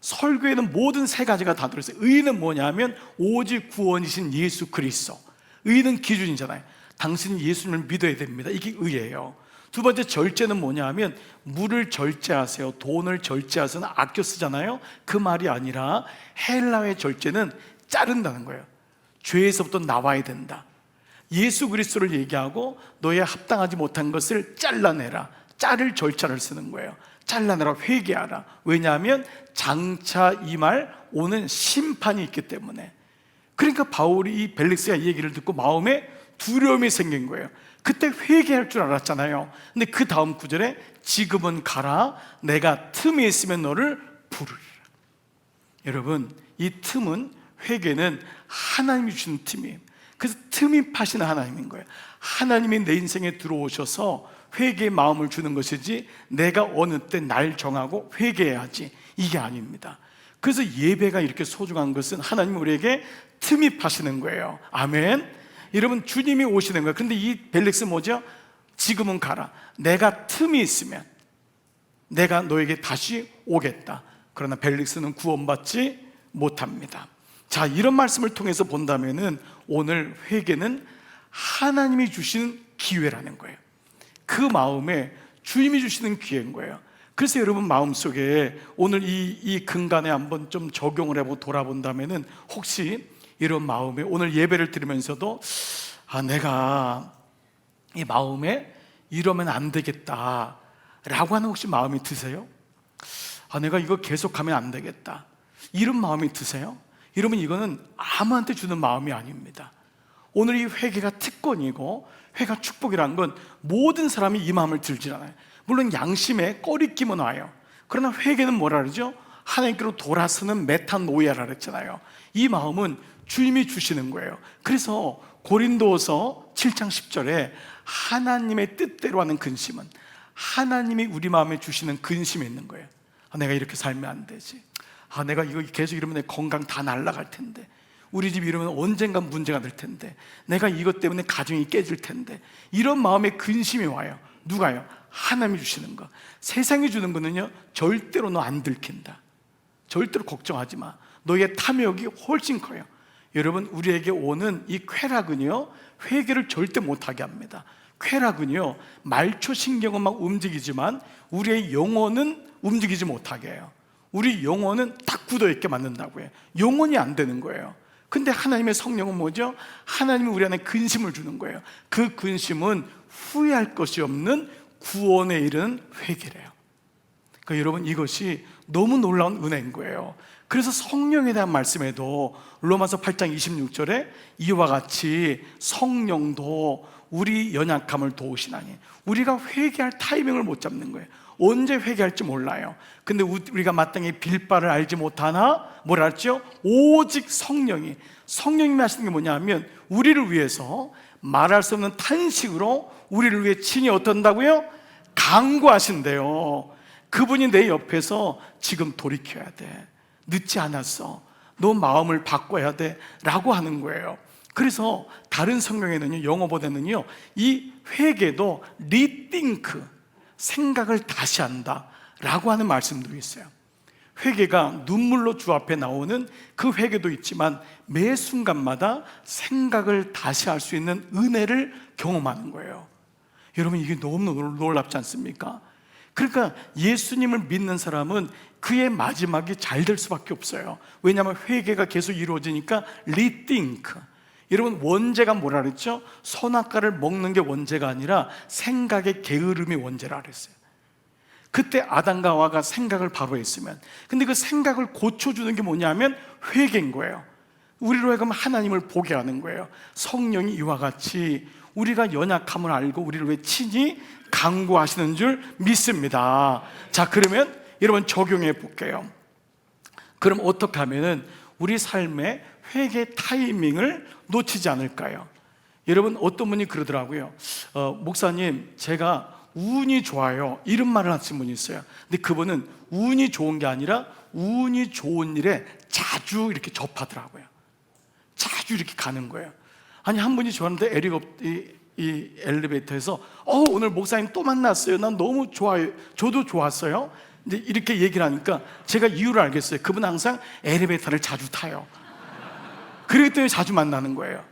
설교에는 모든 세 가지가 다 들어있어요. 의는 뭐냐면 오직 구원이신 예수 그리스도. 의는 기준이잖아요. 당신이 예수님을 믿어야 됩니다. 이게 의예요. 두 번째, 절제는 뭐냐면 물을 절제하세요, 돈을 절제하세요, 아껴 쓰잖아요. 그 말이 아니라 헬라의 절제는 자른다는 거예요. 죄에서부터 나와야 된다. 예수 그리스도를 얘기하고 너의 합당하지 못한 것을 잘라내라. 자를 절차를 쓰는 거예요. 잘라내라, 회개하라. 왜냐하면 장차 이 말 오는 심판이 있기 때문에. 그러니까 바울이 이 벨릭스가 이 얘기를 듣고 마음에 두려움이 생긴 거예요. 그때 회개할 줄 알았잖아요. 근데 그 다음 구절에 지금은 가라. 내가 틈이 있으면 너를 부르리라. 여러분, 이 틈은, 회개는 하나님이 주신 틈이에요. 그래서 틈이 파시는 하나님인 거예요. 하나님이 내 인생에 들어오셔서 회개의 마음을 주는 것이지, 내가 어느 때 날 정하고 회개해야지, 이게 아닙니다. 그래서 예배가 이렇게 소중한 것은 하나님이 우리에게 틈이 파시는 거예요. 아멘. 여러분, 주님이 오시는 거예요. 근데 이 벨릭스 뭐죠? 지금은 가라. 내가 틈이 있으면 내가 너에게 다시 오겠다. 그러나 벨릭스는 구원받지 못합니다. 자, 이런 말씀을 통해서 본다면은 오늘 회개는 하나님이 주시는 기회라는 거예요. 그 마음에 주님이 주시는 기회인 거예요. 그래서 여러분 마음속에 오늘 이 근간에 한번 좀 적용을 해보고 돌아본다면은, 혹시 이런 마음에 오늘 예배를 드리면서도 내가 이 마음에 이러면 안 되겠다 라고 하는 혹시 마음이 드세요? 내가 이거 계속하면 안 되겠다, 이런 마음이 드세요? 여러분, 이거는 아무한테 주는 마음이 아닙니다. 오늘 이 회개가 특권이고 회개가 축복이라는 건 모든 사람이 이 마음을 들지 않아요. 물론 양심에 꺼리낌은 와요. 그러나 회개는 뭐라 그러죠? 하나님께로 돌아서는 메타노이아라 그랬잖아요. 이 마음은 주님이 주시는 거예요. 그래서 고린도서 7장 10절에 하나님의 뜻대로 하는 근심은, 하나님이 우리 마음에 주시는 근심이 있는 거예요. 내가 이렇게 살면 안 되지. 내가 이거 계속 이러면 내 건강 다 날아갈 텐데, 우리 집 이러면 언젠간 문제가 될 텐데, 내가 이것 때문에 가정이 깨질 텐데, 이런 마음의 근심이 와요. 누가요? 하나님이 주시는 거. 세상이 주는 거는요, 절대로 너 안 들킨다, 절대로 걱정하지 마, 너의 탐욕이 훨씬 커요. 여러분, 우리에게 오는 이 쾌락은요, 회개를 절대 못하게 합니다. 쾌락은요, 말초신경은 막 움직이지만 우리의 영혼은 움직이지 못하게 해요. 우리 영혼은 딱 굳어있게 만든다고 해요. 영혼이 안 되는 거예요. 근데 하나님의 성령은 뭐죠? 하나님이 우리 안에 근심을 주는 거예요. 그 근심은 후회할 것이 없는 구원에 이르는 회개래요. 그러니까 여러분, 이것이 너무 놀라운 은혜인 거예요. 그래서 성령에 대한 말씀에도 로마서 8장 26절에 이와 같이 성령도 우리 연약함을 도우시나니, 우리가 회개할 타이밍을 못 잡는 거예요. 언제 회개할지 몰라요. 근데 우리가 마땅히 빌 바를 알지 못하나 뭐라 했죠? 오직 성령이 하시는 게 뭐냐면, 우리를 위해서 말할 수 없는 탄식으로 우리를 위해 친히 어떤다고요? 간구하신대요. 그분이 내 옆에서 지금 돌이켜야 돼, 늦지 않았어, 너 마음을 바꿔야 돼 라고 하는 거예요. 그래서 다른 성경에는요, 영어보다는요, 이 회개도 리띵크, 생각을 다시 한다 라고 하는 말씀도 있어요. 회개가 눈물로 주 앞에 나오는 그 회개도 있지만, 매 순간마다 생각을 다시 할 수 있는 은혜를 경험하는 거예요. 여러분, 이게 너무 놀랍지 않습니까? 그러니까 예수님을 믿는 사람은 그의 마지막이 잘 될 수밖에 없어요. 왜냐하면 회개가 계속 이루어지니까 리띵크. 여러분, 원죄가 뭐라 그랬죠? 선악과를 먹는 게 원죄가 아니라 생각의 게으름이 원죄라 그랬어요. 그때 아담과 하와가 생각을 바로 했으면, 근데 그 생각을 고쳐주는 게 뭐냐면 회개인 거예요. 우리로 하여금 하나님을 보게 하는 거예요. 성령이 이와 같이 우리가 연약함을 알고 우리를 왜 친히 간구하시는 줄 믿습니다. 자, 그러면 여러분 적용해 볼게요. 그럼 어떻게 하면은 우리 삶의 회개 타이밍을 놓치지 않을까요? 여러분, 어떤 분이 그러더라고요. 목사님, 제가 운이 좋아요, 이런 말을 하신 분이 있어요. 근데 그분은 운이 좋은 게 아니라 운이 좋은 일에 자주 이렇게 접하더라고요. 자주 이렇게 가는 거예요. 아니, 한 분이 저한테 이 엘리베이터에서 오늘 목사님 또 만났어요, 난 너무 좋아요, 저도 좋았어요, 이제 이렇게 얘기를 하니까 제가 이유를 알겠어요. 그분은 항상 엘리베이터를 자주 타요. 그렇기 때문에 자주 만나는 거예요.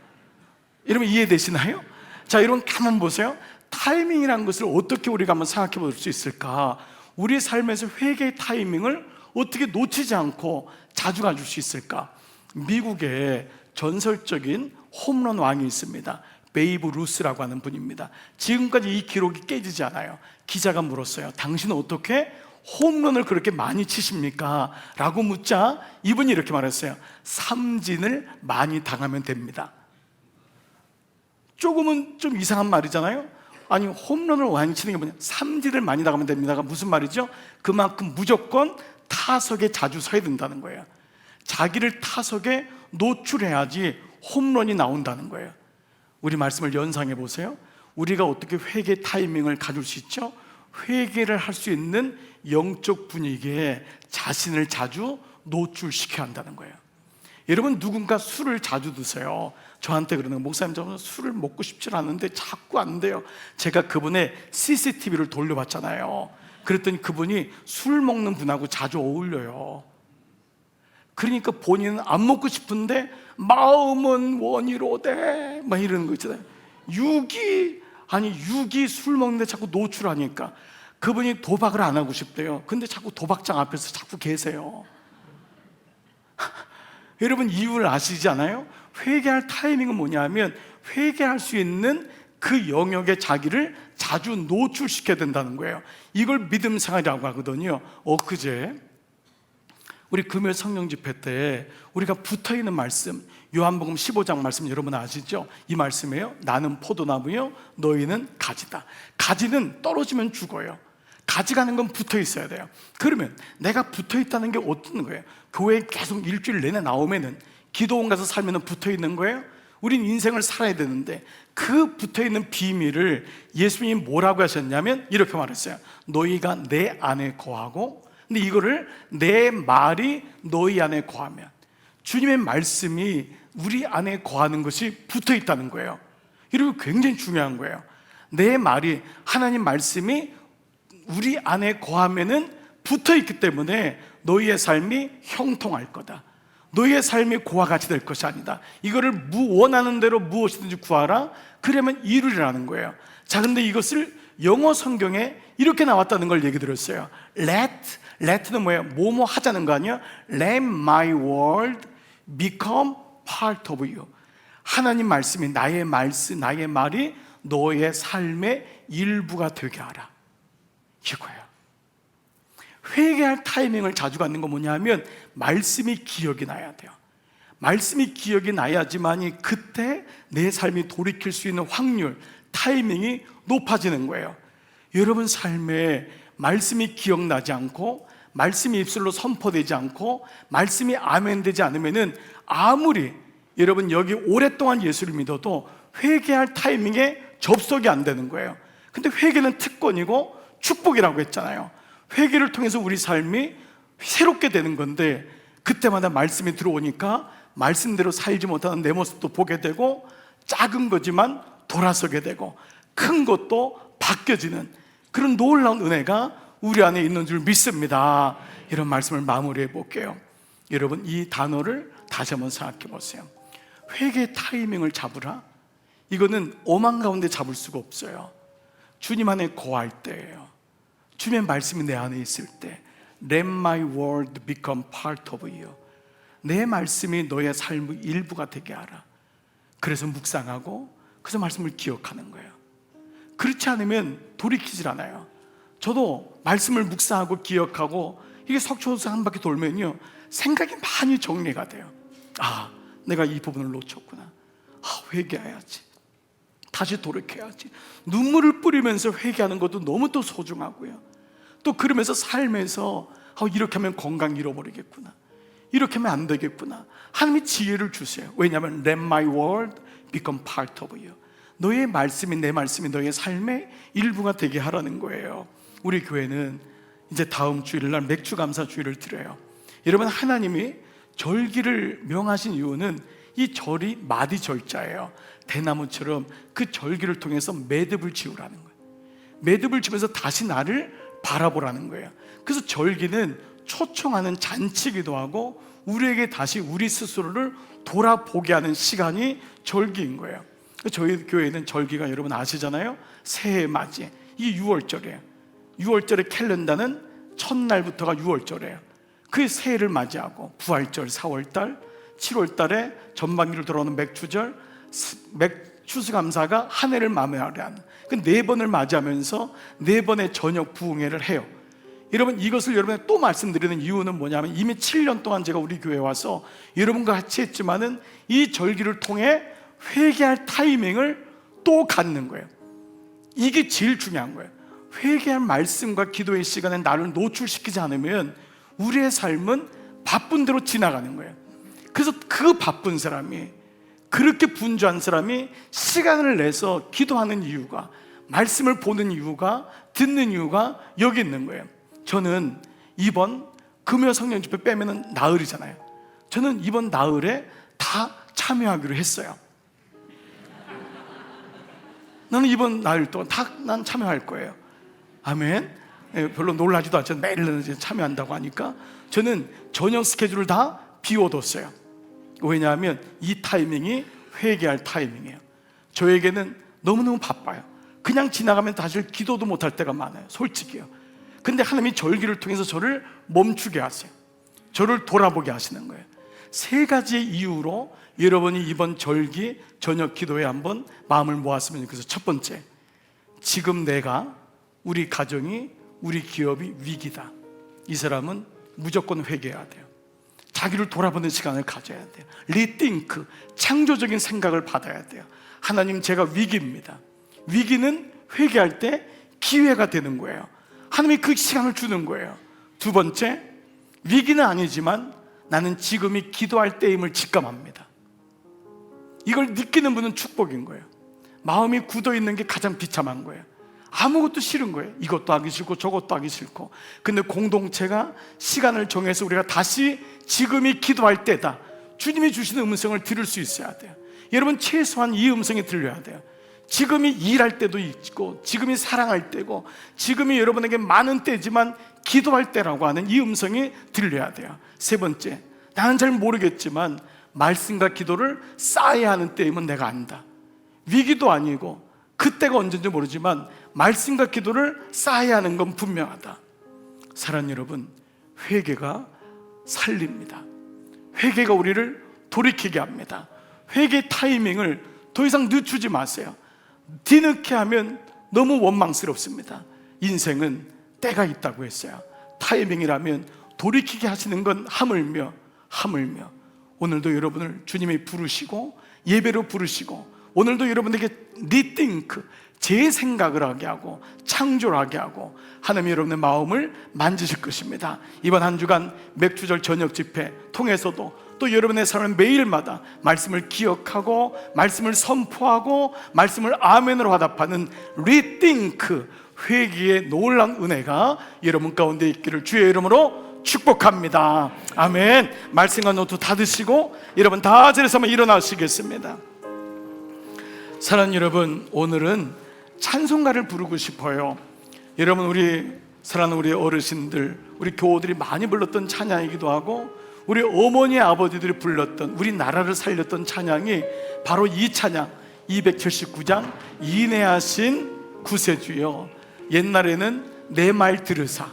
여러분, 이해되시나요? 자, 여러분 가만 보세요. 타이밍이라는 것을 어떻게 우리가 한번 생각해 볼 수 있을까? 우리 삶에서 회개의 타이밍을 어떻게 놓치지 않고 자주 가질 수 있을까? 미국에 전설적인 홈런 왕이 있습니다. 베이브 루스라고 하는 분입니다. 지금까지 이 기록이 깨지지 않아요. 기자가 물었어요. 당신은 어떻게 홈런을 그렇게 많이 치십니까? 라고 묻자 이분이 이렇게 말했어요. 삼진을 많이 당하면 됩니다. 조금은 좀 이상한 말이잖아요. 아니 홈런을 많이 치는 게 뭐냐, 삼진을 많이 나가면 됩니다가 무슨 말이죠? 그만큼 무조건 타석에 자주 서야 된다는 거예요. 자기를 타석에 노출해야지 홈런이 나온다는 거예요. 우리 말씀을 연상해 보세요. 우리가 어떻게 회개 타이밍을 가질 수 있죠? 회개를 할 수 있는 영적 분위기에 자신을 자주 노출시켜야 한다는 거예요. 여러분, 누군가 술을 자주 드세요. 저한테 그러는 거예요. 목사님, 저는 술을 먹고 싶지 않은데 자꾸 안 돼요. 제가 그분의 CCTV를 돌려봤잖아요. 그랬더니 그분이 술 먹는 분하고 자주 어울려요. 그러니까 본인은 안 먹고 싶은데 마음은 원이로되 막 이러는 거 있잖아요. 육이 술 먹는데 자꾸 노출하니까 그분이 도박을 안 하고 싶대요. 근데 자꾸 도박장 앞에서 자꾸 계세요. 여러분, 이유를 아시지 않아요? 회개할 타이밍은 뭐냐면 회개할 수 있는 그 영역에 자기를 자주 노출시켜야 된다는 거예요. 이걸 믿음 생활이라고 하거든요. 엊그제 우리 금요일 성령 집회 때 우리가 붙어있는 말씀, 요한복음 15장 말씀 여러분 아시죠? 이 말씀이에요. 나는 포도나무요 너희는 가지다. 가지는 떨어지면 죽어요. 가지가는 건 붙어 있어야 돼요. 그러면 내가 붙어 있다는 게 어떤 거예요? 교회에 계속 일주일 내내 나오면은, 기도원 가서 살면은 붙어 있는 거예요? 우린 인생을 살아야 되는데 그 붙어 있는 비밀을 예수님이 뭐라고 하셨냐면 이렇게 말했어요. 너희가 내 안에 거하고, 근데 이거를 내 말이 너희 안에 거하면, 주님의 말씀이 우리 안에 거하는 것이 붙어 있다는 거예요. 이거 굉장히 중요한 거예요. 내 말이, 하나님 말씀이 우리 안에 거하면은 붙어 있기 때문에 너희의 삶이 형통할 거다. 너희의 삶이 고와 같이 될 것이 아니다. 이거를 원하는 대로 무엇이든지 구하라. 그러면 이루리라는 거예요. 자, 근데 이것을 영어 성경에 이렇게 나왔다는 걸 얘기 들었어요. Let는 뭐예요? 뭐뭐 하자는 거 아니야? Let my word become part of you. 하나님 말씀이, 나의 말이 너의 삶의 일부가 되게 하라. 이거예요. 회개할 타이밍을 자주 갖는 건 뭐냐면 말씀이 기억이 나야 돼요. 말씀이 기억이 나야지만이 그때 내 삶이 돌이킬 수 있는 확률, 타이밍이 높아지는 거예요. 여러분 삶에 말씀이 기억나지 않고, 말씀이 입술로 선포되지 않고, 말씀이 아멘되지 않으면은 아무리 여러분 여기 오랫동안 예수를 믿어도 회개할 타이밍에 접속이 안 되는 거예요. 근데 회개는 특권이고 축복이라고 했잖아요. 회개를 통해서 우리 삶이 새롭게 되는 건데, 그때마다 말씀이 들어오니까 말씀대로 살지 못하는 내 모습도 보게 되고, 작은 거지만 돌아서게 되고, 큰 것도 바뀌어지는 그런 놀라운 은혜가 우리 안에 있는 줄 믿습니다. 이런 말씀을 마무리해 볼게요. 여러분, 이 단어를 다시 한번 생각해 보세요. 회개 타이밍을 잡으라. 이거는 오만 가운데 잡을 수가 없어요. 주님 안에 거할 때예요. 주님의 말씀이 내 안에 있을 때, Let my word become part of you. 내 말씀이 너의 삶의 일부가 되게 하라. 그래서 묵상하고, 그래서 말씀을 기억하는 거예요. 그렇지 않으면 돌이키질 않아요. 저도 말씀을 묵상하고 기억하고 이게 석촌호수 한 바퀴 돌면요, 생각이 많이 정리가 돼요. 아, 내가 이 부분을 놓쳤구나. 회개해야지. 다시 돌이켜야지. 눈물을 뿌리면서 회개하는 것도 너무 또 소중하고요. 또 그러면서 삶에서 이렇게 하면 건강 잃어버리겠구나, 이렇게 하면 안 되겠구나. 하나님이 지혜를 주세요. 왜냐하면 Let my word become part of you. 너의 말씀이, 내 말씀이 너의 삶의 일부가 되게 하라는 거예요. 우리 교회는 이제 다음 주일날 맥주 감사 주일을 드려요. 여러분, 하나님이 절기를 명하신 이유는 이 절이 마디 절자예요. 대나무처럼 그 절기를 통해서 매듭을 지으라는 거예요. 매듭을 지면서 다시 나를 바라보라는 거예요. 그래서 절기는 초청하는 잔치기도 하고, 우리에게 다시 우리 스스로를 돌아보게 하는 시간이 절기인 거예요. 저희 교회는 절기가 여러분 아시잖아요. 새해 맞이, 이게 6월절이에요 6월절의 캘린더는 첫날부터가 6월절이에요 그 새해를 맞이하고, 부활절 4월달, 7월달에 전반기로 돌아오는 맥주절, 추수감사가 한 해를 마무리하는 그 4번을 맞이하면서 4번의 저녁 부흥회를 해요. 여러분, 이것을 여러분에 또 말씀드리는 이유는 뭐냐면, 이미 7년 동안 제가 우리 교회에 와서 여러분과 같이 했지만은 이 절기를 통해 회개할 타이밍을 또 갖는 거예요. 이게 제일 중요한 거예요. 회개할 말씀과 기도의 시간에 나를 노출시키지 않으면 우리의 삶은 바쁜 대로 지나가는 거예요. 그래서 그 바쁜 사람이, 그렇게 분주한 사람이 시간을 내서 기도하는 이유가, 말씀을 보는 이유가, 듣는 이유가 여기 있는 거예요. 저는 이번 금요 성령 집회 빼면은 나흘이잖아요. 저는 이번 나흘에 다 참여하기로 했어요. 나는 이번 나흘 동안 난 참여할 거예요. 아멘. 별로 놀라지도 않죠. 매일 참여한다고 하니까. 저는 저녁 스케줄을 다 비워뒀어요. 왜냐하면 이 타이밍이 회개할 타이밍이에요. 저에게는 너무너무 바빠요. 그냥 지나가면 사실 기도도 못할 때가 많아요. 솔직히요. 근데 하나님이 절기를 통해서 저를 멈추게 하세요. 저를 돌아보게 하시는 거예요. 세 가지의 이유로 여러분이 이번 절기 저녁 기도에 한번 마음을 모았으면 좋겠어요. 첫 번째, 지금 내가, 우리 가정이, 우리 기업이 위기다. 이 사람은 무조건 회개해야 돼요. 자기를 돌아보는 시간을 가져야 돼요. 리띵크, 창조적인 생각을 받아야 돼요. 하나님, 제가 위기입니다. 위기는 회개할 때 기회가 되는 거예요. 하나님이 그 시간을 주는 거예요. 두 번째, 위기는 아니지만 나는 지금이 기도할 때임을 직감합니다. 이걸 느끼는 분은 축복인 거예요. 마음이 굳어있는 게 가장 비참한 거예요. 아무것도 싫은 거예요. 이것도 하기 싫고 저것도 하기 싫고. 근데 공동체가 시간을 정해서 우리가 다시 지금이 기도할 때다, 주님이 주시는 음성을 들을 수 있어야 돼요. 여러분, 최소한 이 음성이 들려야 돼요. 지금이 일할 때도 있고, 지금이 사랑할 때고, 지금이 여러분에게 많은 때지만 기도할 때라고 하는 이 음성이 들려야 돼요. 세 번째, 나는 잘 모르겠지만 말씀과 기도를 쌓아야 하는 때임은 내가 안다. 위기도 아니고 그때가 언제인지 모르지만 말씀과 기도를 쌓아야 하는 건 분명하다. 사랑하는 여러분, 회개가 살립니다. 회개가 우리를 돌이키게 합니다. 회개 타이밍을 더 이상 늦추지 마세요. 뒤늦게 하면 너무 원망스럽습니다. 인생은 때가 있다고 했어요. 타이밍이라면 돌이키게 하시는 건 하물며 오늘도 여러분을 주님이 부르시고 예배로 부르시고, 오늘도 여러분에게 리띵크, 재생각을 하게 하고 창조를 하게 하고 하나님이 여러분의 마음을 만지실 것입니다. 이번 한 주간 맥주절 저녁 집회 통해서도 또 여러분의 삶을 매일마다 말씀을 기억하고 말씀을 선포하고 말씀을 아멘으로 화답하는 리띵크, 회개의 놀라운 은혜가 여러분 가운데 있기를 주의 이름으로 축복합니다. 아멘. 말씀과 노트 다 드시고 여러분 다 자리에서 한번 일어나시겠습니다. 사랑하는 여러분, 오늘은 찬송가를 부르고 싶어요. 여러분, 우리 사랑하는 우리 어르신들, 우리 교우들이 많이 불렀던 찬양이기도 하고, 우리 어머니 아버지들이 불렀던, 우리 나라를 살렸던 찬양이 바로 이 찬양 279장 인내하신 구세주여. 옛날에는 내 말 들으사,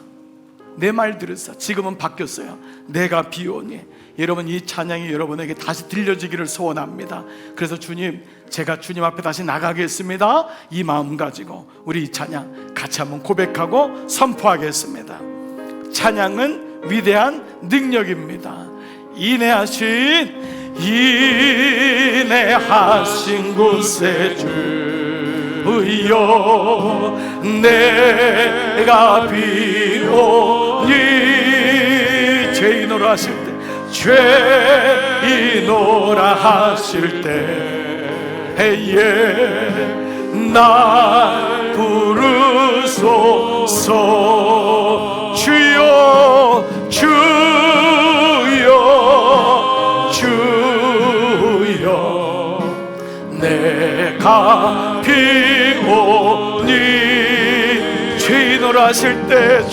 내 말 들으사. 지금은 바뀌었어요. 내가 비오니. 여러분, 이 찬양이 여러분에게 다시 들려지기를 소원합니다. 그래서 주님, 제가 주님 앞에 다시 나가겠습니다. 이 마음 가지고 우리 이 찬양 같이 한번 고백하고 선포하겠습니다. 찬양은 위대한 능력입니다. 인내하신 구세주여, 내가 비오니. 죄인으로 하실 때, 죄인으로 하실 때 날 부르소서. 주여 주여 주여, 내가 비오니. 죄인으로 하실 때,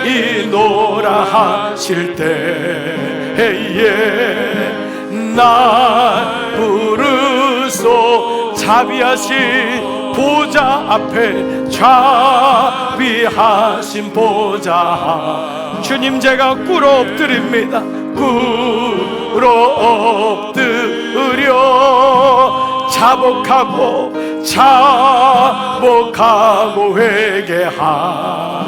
죄인으로 하실 때 날 부르소. 자비하신 보좌 앞에, 자비하신 보좌. 주님, 제가 꿇어 엎드립니다. 꿇어 엎드려 자복하고 회개하.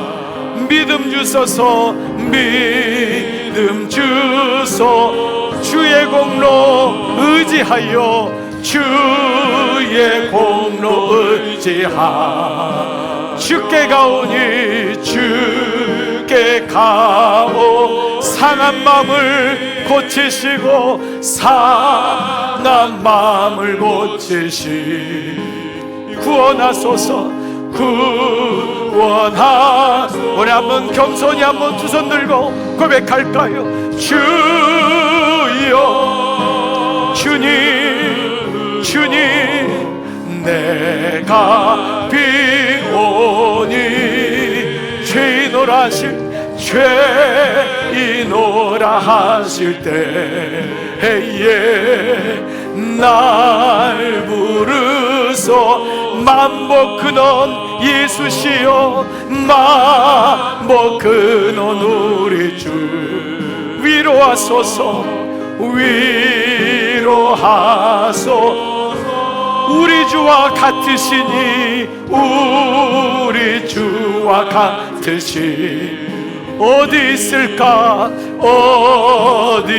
믿음 주소서, 믿음 주소. 주의 공로 의지하여 주의 공로 의지하 주께 가오니 주께 가오 상한 마음을 고치시고 상한 마음을 고치시 구원하소서 구원하소서 우리 한번 겸손히 한번 두 손 들고 고백할까요? 주여 주님 주님 내가 비오니 죄인오라 하실 죄인오라 하실 때에 날 부르소 만복 근원 예수시여 만복 근원 우리 주 위로하소서 위로하소서 우리 주와 같으시니 우리 주와 같으시 어디 있을까 어디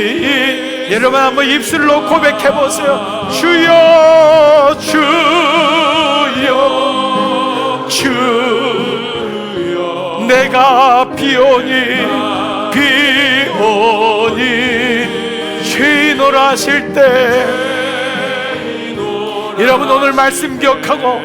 여러분 한번 입술로 고백해보세요 주여 주여 주여 내가 비오니 죄인오라 하실 때 여러분 오늘 말씀 기억하고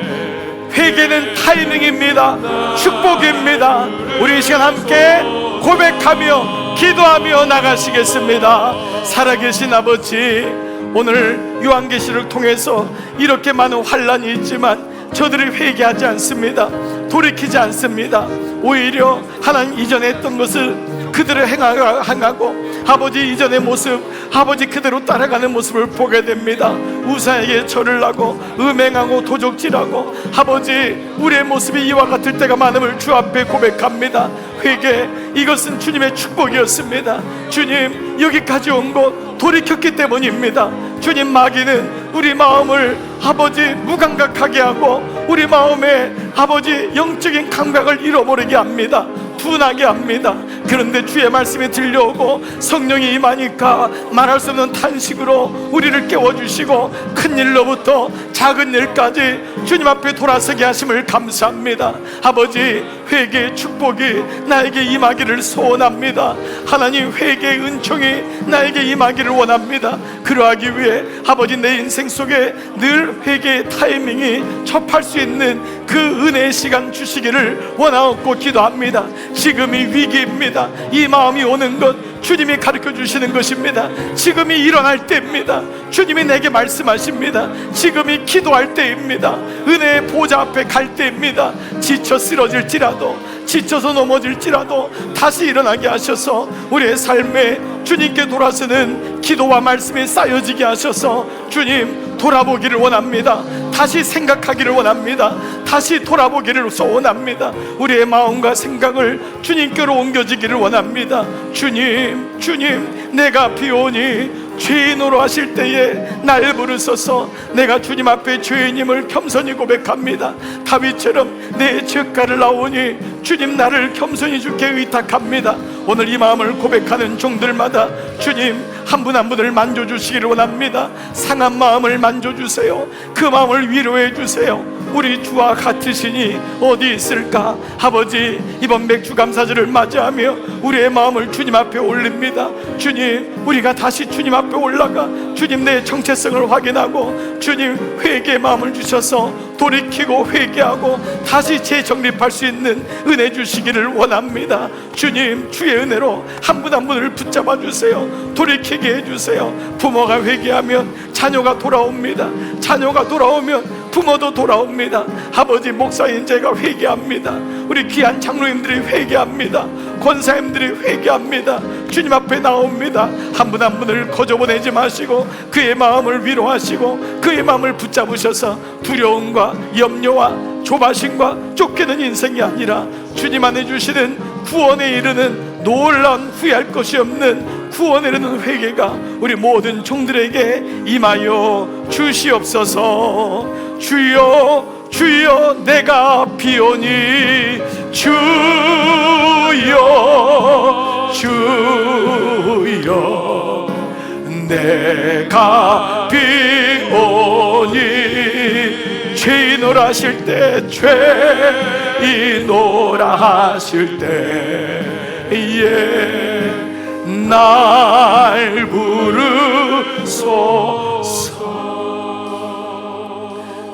회개는 타이밍입니다. 축복입니다. 우리 이 시간 함께 고백하며 기도하며 나가시겠습니다. 살아계신 아버지 오늘 요한계시를 통해서 이렇게 많은 환난이 있지만 저들이 회개하지 않습니다. 돌이키지 않습니다. 오히려 하나님 이전에 했던 것을 그들을 행하고 아버지 이전의 모습 아버지 그대로 따라가는 모습을 보게 됩니다. 우사에게 절을 하고 음행하고 도적질하고 아버지 우리의 모습이 이와 같을 때가 많음을 주 앞에 고백합니다. 회개 이것은 주님의 축복이었습니다. 주님 여기까지 온 것 돌이켰기 때문입니다. 주님 마귀는 우리 마음을 아버지 무감각하게 하고 우리 마음에 아버지 영적인 감각을 잃어버리게 합니다. 둔하게 합니다. 그런데 주의 말씀이 들려오고 성령이 임하니까 말할 수 없는 탄식으로 우리를 깨워주시고 큰 일로부터 작은 일까지 주님 앞에 돌아서게 하심을 감사합니다. 아버지 회개의 축복이 나에게 임하기를 소원합니다. 하나님 회개의 은총이 나에게 임하기를 원합니다. 그러하기 위해 아버지 내 인생 속에 늘 회개의 타이밍이 접할 수 있는 그 은혜의 시간 주시기를 원하옵고 기도합니다. 지금이 위기입니다. 이 마음이 오는 것 주님이 가르쳐 주시는 것입니다. 지금이 일어날 때입니다. 주님이 내게 말씀하십니다. 지금이 기도할 때입니다. 은혜의 보좌 앞에 갈 때입니다. 지쳐 쓰러질지라도 지쳐서 넘어질지라도 다시 일어나게 하셔서 우리의 삶에 주님께 돌아서는 기도와 말씀이 쌓여지게 하셔서 주님 돌아보기를 원합니다. 다시 생각하기를 원합니다. 다시 돌아보기를 소원합니다. 우리의 마음과 생각을 주님께로 옮겨지기를 원합니다. 주님, 주님, 내가 비오니 죄인으로 하실 때에 날 부르소서. 내가 주님 앞에 죄인임을 겸손히 고백합니다. 다윗처럼 내 죄가를 나오니 주님 나를 겸손히 주께 의탁합니다. 오늘 이 마음을 고백하는 종들마다 주님 한 분 한 분을 만져주시기를 원합니다. 상한 마음을 만져주세요. 그 마음을 위로해 주세요. 우리 주와 같으시니 어디 있을까? 아버지 이번 맥주 감사절을 맞이하며 우리의 마음을 주님 앞에 올립니다. 주님 우리가 다시 주님 앞에 올라가 주님 내 정체성을 확인하고 주님 회개의 마음을 주셔서 돌이키고 회개하고 다시 재정립할 수 있는 은혜 주시기를 원합니다. 주님 주의 은혜로 한 분 한 분을 붙잡아 주세요. 돌이키게 해주세요. 부모가 회개하면 자녀가 돌아옵니다. 자녀가 돌아오면 부모도 돌아옵니다. 아버지 목사인 제가 회개합니다. 우리 귀한 장로님들이 회개합니다. 권사님들이 회개합니다. 주님 앞에 나옵니다. 한 분 한 분을 거저보내지 마시고 그의 마음을 위로하시고 그의 마음을 붙잡으셔서 두려움과 염려와 조바심과 쫓기는 인생이 아니라 주님 안에 주시는 구원에 이르는 놀라운 후회할 것이 없는 구원에 이르는 회개가 우리 모든 종들에게 임하여 주시옵소서. 주여 주여 내가 비오니 주여 주여 내가 비오니 죄인오라 하실 때, 죄인오라 하실 때에 날 부르소서.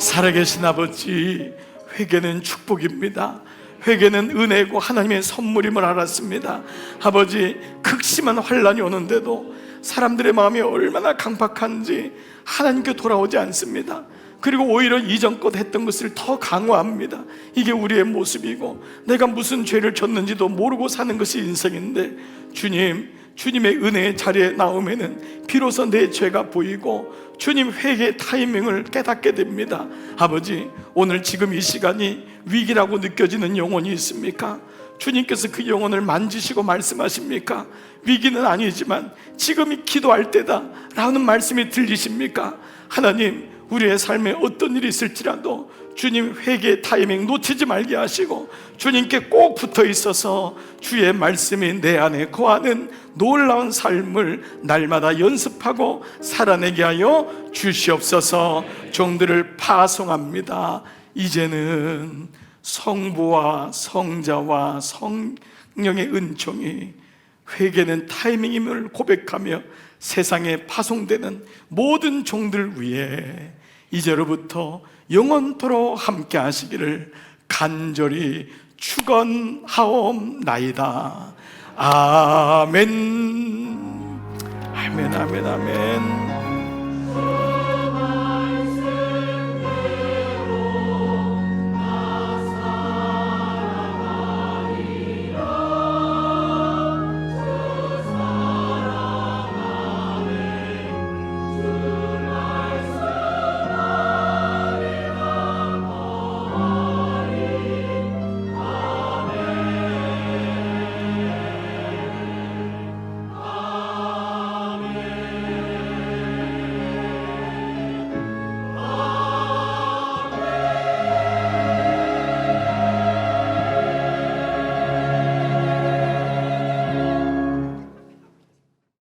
살아계신 아버지, 회개는 축복입니다. 회개는 은혜고 하나님의 선물임을 알았습니다. 아버지, 극심한 환란이 오는데도 사람들의 마음이 얼마나 강박한지 하나님께 돌아오지 않습니다. 그리고 오히려 이전껏 했던 것을 더 강화합니다. 이게 우리의 모습이고, 내가 무슨 죄를 졌는지도 모르고 사는 것이 인생인데, 주님의 은혜의 자리에 나오면은 비로소 내 죄가 보이고 주님 회개의 타이밍을 깨닫게 됩니다. 아버지, 오늘 지금 이 시간이 위기라고 느껴지는 영혼이 있습니까? 주님께서 그 영혼을 만지시고 말씀하십니까? 위기는 아니지만 지금이 기도할 때다 라는 말씀이 들리십니까? 하나님, 우리의 삶에 어떤 일이 있을지라도 주님 회개의 타이밍 놓치지 말게 하시고 주님께 꼭 붙어 있어서 주의 말씀이 내 안에 거하는 놀라운 삶을 날마다 연습하고 살아내게 하여 주시옵소서. 종들을 파송합니다. 이제는 성부와 성자와 성령의 은총이 회개는 타이밍임을 고백하며 세상에 파송되는 모든 종들 위해 이제로부터 영원토록 함께 하시기를 간절히 축원하옵나이다. 아멘. 아멘, 아멘, 아멘.